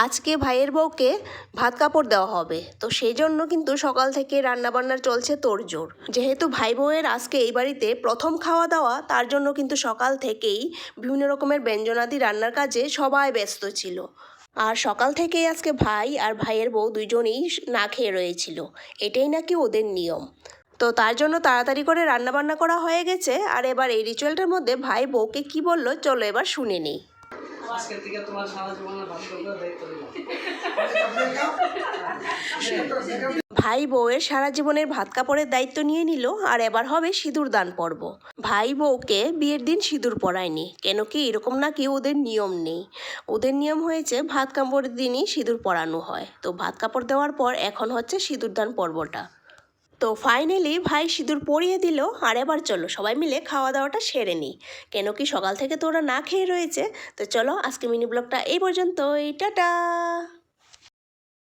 আজকে ভাইয়ের বউকে ভাত কাপড় দেওয়া হবে, তো সেই জন্য কিন্তু সকাল থেকে রান্নাবান্নার চলছে তোড়জোড়। যেহেতু ভাই বউয়ের আজকে এই বাড়িতে প্রথম খাওয়া দাওয়া, তার জন্য কিন্তু সকাল থেকেই বিভিন্ন রকমের ব্যঞ্জনাদি রান্নার কাজে সবাই ব্যস্ত ছিল। আর সকাল থেকেই আজকে ভাই আর ভাইয়ের বউ দুইজনেই না খেয়ে রয়েছিল, এটাই নাকি ওদের নিয়ম। তো তার জন্য তাড়াতাড়ি করে রান্নাবান্না করা হয়ে গেছে। আর এবার এই রিচুয়ালটার মধ্যে ভাই বউকে কি বললো চলো এবার শুনে নিই। আজকের থেকে তোমার সারা জীবনের ভাত করবার দায়িত্ব দিলাম। ভাই বউয়ের সারা জীবনের ভাত কাপড়ের দায়িত্ব নিয়ে নিল। আর এবার হবে সিঁদুর দান পর্ব। ভাই বউকে বিয়ের দিন সিঁদুর পরায়নি, কেন কি এরকম নাকি ওদের নিয়ম নেই। ওদের নিয়ম হয়েছে ভাত কাপড়ের দিনই সিঁদুর পরানো হয়। তো ভাত কাপড় দেওয়ার পর এখন হচ্ছে সিঁদুর দান পর্বটা। তো ফাইনালি ভাই সিঁদুর পরিয়ে দিল। আর এবার চলো সবাই মিলে খাওয়া দাওয়াটা সেরে নিই, কেন কি সকাল থেকে তো ওরা না খেয়ে রয়েছে। তো চলো আজকে মিনি ব্লগটা এই পর্যন্তই, টাটা।